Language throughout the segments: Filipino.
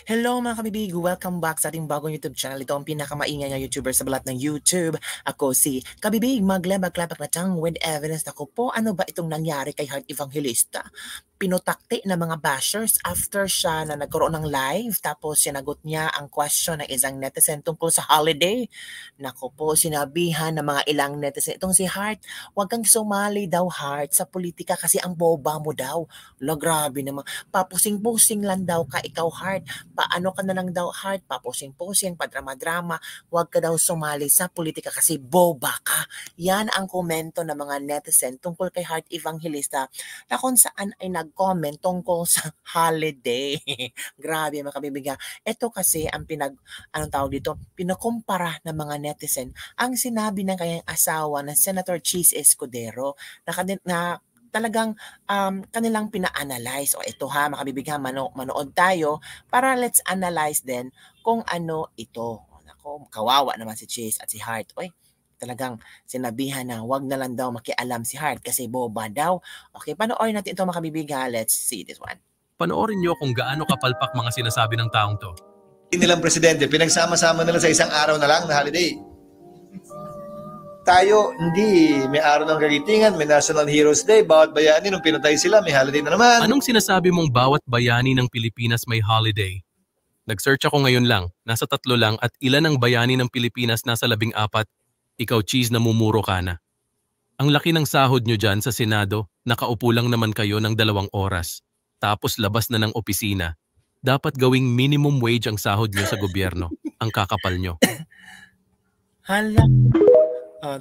Hello mga kabibig! Welcome back sa ating bagong YouTube channel. Ito ang pinakamaingay na YouTuber sa balat ng YouTube. Ako si Kabibig, maglabak-labak na tiyang with evidence. Ako po, ano ba itong nangyari kay Heart Evangelista? Pinutakti ng mga bashers after siya na nagkaroon ng live, tapos sinagot niya ang question ng isang netizen tungkol sa holiday. Nako po, sinabihan ng mga ilang netizen itong si Heart, huwag kang sumali daw Heart sa politika kasi ang boba mo daw. La, grabe naman. Papusing-pusing lang daw ka ikaw Heart. Paano ka na lang daw Heart, papusing-pusing, padrama-drama, huwag ka daw sumali sa politika kasi boba ka. Yan ang komento ng mga netizen tungkol kay Heart Evangelista na kung saan ay nag-comment tungkol sa holiday. Grabe mga kabibigyan. Ito kasi ang pinakumpara ng mga netizen ang sinabi ng kanyang asawa na Senator Cheese Escudero na talagang kanilang pina-analyze. O ito ha, mga kabibigyan, manood tayo para let's analyze din kung ano ito. Nako, kawawa naman si Cheese at si Heart. Oy, talagang sinabihan na wag na lang daw makialam si Heart kasi boba daw. Okay, panoorin natin ito mga kabibigyan. Let's see this one. Panoorin nyo kung gaano kapalpak mga sinasabi ng taong to. Nilang presidente, pinagsama-sama nila sa isang araw na lang na holiday. Tayo, hindi. May araw ng kagitingan, may National Heroes Day, bawat bayani nung pinatay sila, may holiday na naman. Anong sinasabi mong bawat bayani ng Pilipinas may holiday? Nag-search ako ngayon lang, nasa 3 lang at ilan ang bayani ng Pilipinas nasa 14, ikaw Cheese namumuro ka na. Ang laki ng sahod nyo dyan sa Senado, nakaupo lang naman kayo ng 2 oras. Tapos labas na ng opisina. Dapat gawing minimum wage ang sahod nyo sa gobyerno. Ang kakapal nyo. Hala.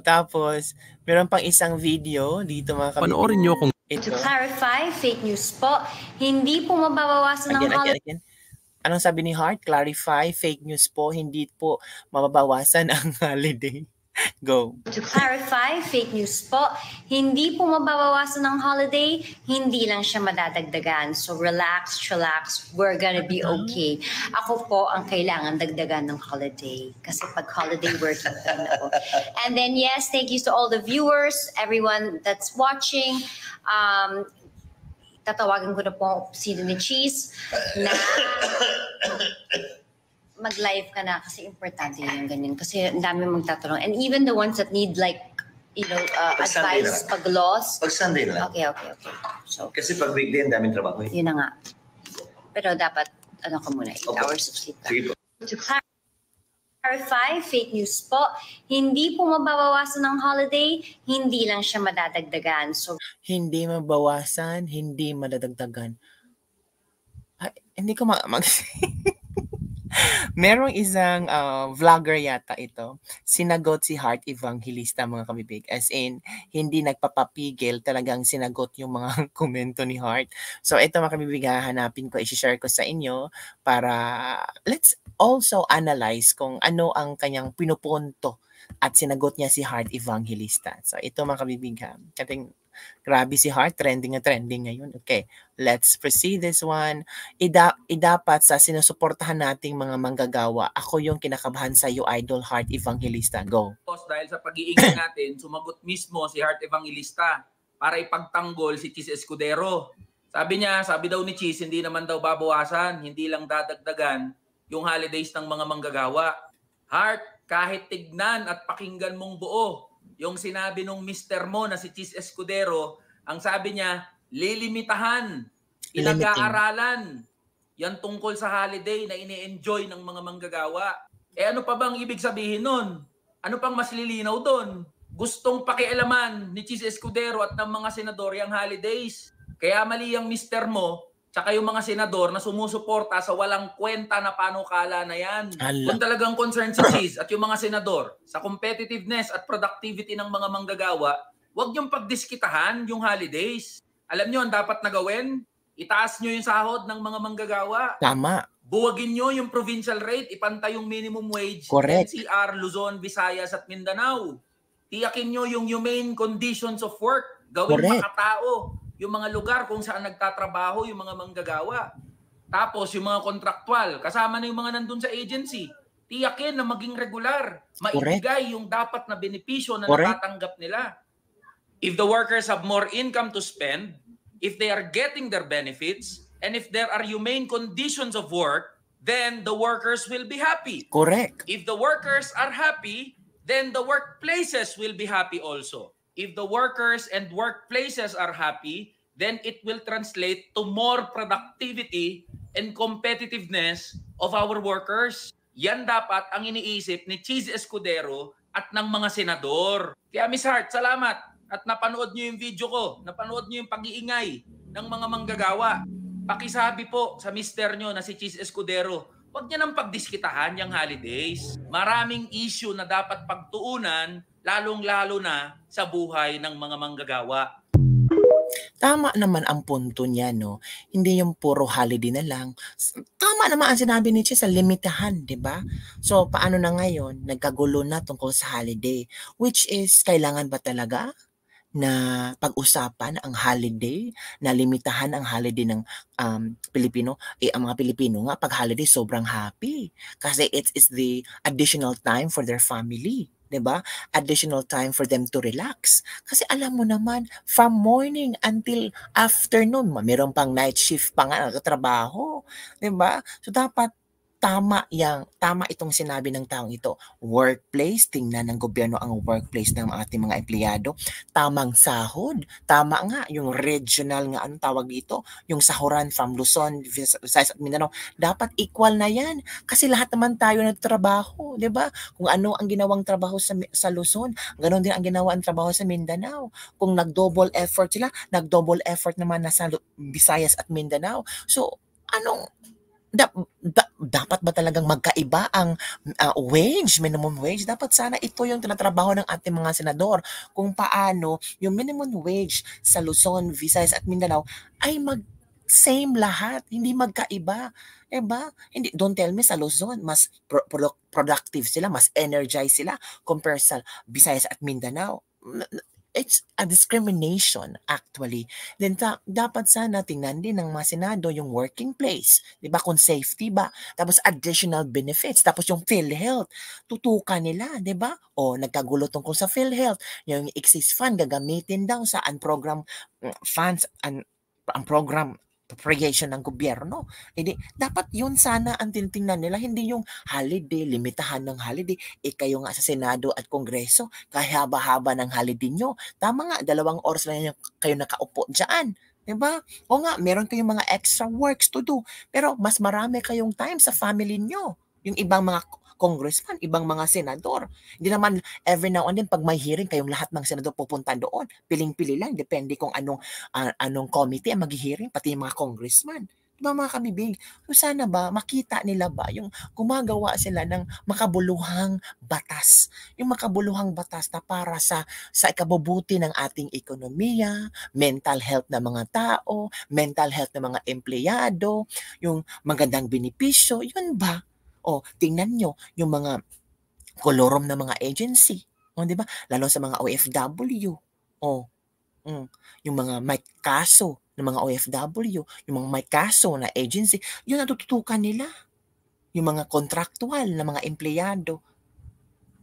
Tapos, meron pang isang video dito mga kabibig. Panoorin nyo kung... To clarify, fake news po, hindi po mababawasan ng holiday. Anong sabi ni Heart? Clarify, fake news po, hindi po mababawasan ang holiday. Go. To clarify, fake news po, hindi po mababawasan ng holiday, hindi lang siya madadagdagan. So relax, we're gonna be okay. Ako po ang kailangan dagdagan ng holiday. Kasi pag holiday, working na po. And then yes, thank you to all the viewers, everyone that's watching. Tatawagan ko na po si ni Cheese na mag-live ka na kasi importante yung ganyan. Kasi ang dami magtatanong. And even the ones that need like, you know, advice pag loss. Pag Sunday na lang. Okay. So, kasi pag weekday, ang daming trabaho. Yun na nga. Pero dapat, ano ka muna, 8 hours of sleep. Sige po. To clarify, fake news po, hindi po mababawasan ng holiday, hindi lang siya madadagdagan. So, hindi mabawasan, hindi madadagdagan. Ay, hindi ko Merong isang vlogger yata ito, sinagot si Heart Evangelista mga kabibig. As in, hindi nagpapapigil, talagang sinagot yung mga komento ni Heart. So ito mga kabibig, hahanapin ko, i-share ko sa inyo para let's also analyze kung ano ang kanyang pinupunto at sinagot niya si Heart Evangelista. So ito mga kabibig, grabe si Heart, trending ngayon. Okay, let's proceed this one. Dapat sa sinusuportahan nating mga manggagawa, ako yung kinakabahan sa iyo, Idol Heart Evangelista. Go. Dahil sa pag-iingay natin, sumagot mismo si Heart Evangelista para ipagtanggol si Cheese Escudero. Sabi daw ni Cheese, hindi naman daw babawasan, hindi lang dadagdagan yung holidays ng mga manggagawa. Heart, kahit tignan at pakinggan mong buo, yung sinabi nung mister mo na si Cheese Escudero, ang sabi niya, lilimitahan, pinag-aaralan. Yan tungkol sa holiday na ini-enjoy ng mga manggagawa. Ano pa bang ibig sabihin nun? Ano pang mas lilinaw doon? Gustong pakialaman ni Cheese Escudero at ng mga senador yung holidays. Kaya mali ang mister mo, tsaka yung mga senador na sumusuporta sa walang kwenta na panukala na yan. Kung talagang concerned si Cheese at yung mga senador sa competitiveness at productivity ng mga manggagawa, huwag niyong pagdiskitahan yung holidays. Alam niyo ang dapat na gawin? Itaas niyo yung sahod ng mga manggagawa. Tama. Buwagin niyo yung provincial rate, ipantay yung minimum wage. Correct. NCR, Luzon, Visayas at Mindanao. Tiyakin niyo yung humane conditions of work. Gawin makatao yung mga lugar kung saan nagtatrabaho yung mga manggagawa. Tapos yung mga kontraktual, kasama na yung mga nandun sa agency, tiyakin na maging regular. Maibigay yung dapat na benepisyo na natatanggap nila. If the workers have more income to spend, if they are getting their benefits, and if there are humane conditions of work, then the workers will be happy. Correct. If the workers are happy, then the workplaces will be happy also. If the workers and workplaces are happy, then it will translate to more productivity and competitiveness of our workers. Yan dapat ang iniisip ni Cheese Escudero at ng mga senador. Kaya Miss Hart, salamat at napanood niyo yung video ko. Napanood niyo yung pag-iingay ng mga manggagawa. Pakisabi po sa mister nyo na si Cheese Escudero, huwag niya nang pagdiskitahan yung holidays. Maraming issue na dapat pagtuunan, lalong-lalo na sa buhay ng mga manggagawa. Tama naman ang punto niya, no? Hindi yung puro holiday na lang. Tama naman ang sinabi ni Che sa limitahan, di ba? So, paano na ngayon? Nagkagulo na tungkol sa holiday. Which is, kailangan ba talaga na pag-usapan ang holiday, na limitahan ang holiday ng Pilipino? Ang mga Pilipino nga, pag holiday, sobrang happy. Kasi it is the additional time for their family. Diba? Additional time for them to relax. Kasi alam mo naman, from morning until afternoon, meron pang night shift pa nga nagtatrabaho. Diba? So dapat tama itong sinabi ng taong ito. Workplace, tingnan ng gobyerno ang workplace ng ating mga empleyado. Tamang sahod. Tama nga, yung regional nga, anong tawag dito? Yung sahuran from Luzon, Visayas at Mindanao. Dapat equal na yan. Kasi lahat naman tayo nagtrabaho. Diba? Kung ano ang ginawang trabaho sa Luzon, ganoon din ang ginawa ang trabaho sa Mindanao. Kung nag-double effort sila, nag-double effort naman na sa Visayas at Mindanao. So, dapat ba talagang magkaiba ang minimum wage? Dapat sana ito yung tinatrabaho ng ating mga senador. Kung paano yung minimum wage sa Luzon, Visayas at Mindanao ay same lahat, hindi magkaiba. Diba? Don't tell me sa Luzon, mas productive sila, mas energized sila compare sa Visayas at Mindanao. It's a discrimination actually. Then dapat sana tingnan din ng mga senado yung working place, 'di ba? Kung safety ba, tapos additional benefits, tapos yung PhilHealth, tutukan nila, 'di ba? O nagkagulo tungkol sa PhilHealth, yung excess fund gagamitin daw sa program funds ang program appropriation ng gobyerno. Dapat yun sana ang tinitingnan nila, hindi yung holiday, limitahan ng holiday. Kayo nga sa Senado at Kongreso, kahaba-haba ng holiday nyo. Tama nga, 2 oras lang kayo nakaupo dyan. Diba? O nga, meron kayong mga extra works to do. Pero mas marami kayong time sa family nyo. Yung ibang mga congressman, ibang mga senador. Hindi naman every now and then pag may hearing kayong lahat ng senador pupunta doon. Piling-pili lang, depende kung anong committee ang mag-hearing, pati yung mga congressman. Diba mga kabibig? So sana ba, makita nila ba yung gumagawa sila ng makabuluhang batas. Yung makabuluhang batas na para sa ikabubuti ng ating ekonomiya, mental health ng mga tao, mental health ng mga empleyado, yung magandang benepisyo, yun ba? O, tingnan nyo yung mga kolorom na mga agency. O, di ba? Lalo sa mga OFW. O, yung mga may kaso ng mga OFW, yung mga may kaso na agency, yun ang tututukan nila. Yung mga contractual na mga empleyado.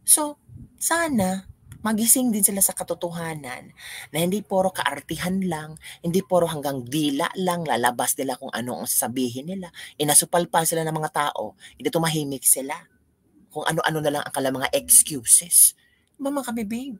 So, sana magising din sila sa katotohanan na hindi puro kaartihan lang, hindi puro hanggang dila lang lalabas nila kung ano ang sasabihin nila. Inasupal pa sila ng mga tao, hindi tumahimik sila. Kung ano-ano na lang ang kala mga excuses. Diba mga kabibig?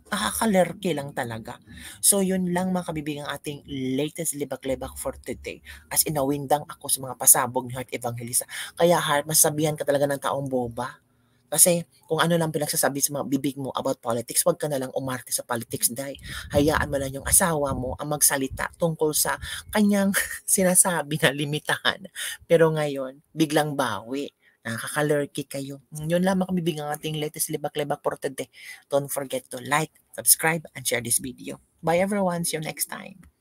Nakakalerke lang talaga. So yun lang mga kabibig ang ating latest libak-libak for today. As inawindang ako sa mga pasabog ni Heart Evangelista. Kaya Heart, masasabihan ka talaga ng taong boba. Kasi kung ano lang pinagsasabi sa mga bibig mo about politics, wag ka na lang umarte sa politics, dahil hayaan mo lang yung asawa mo ang magsalita tungkol sa kanyang sinasabi na limitahan. Pero ngayon, biglang bawi. Nakaka-lurky kayo. Yun lang makabibig ang ating latest libak-libak for today. Don't forget to like, subscribe, and share this video. Bye everyone. See you next time.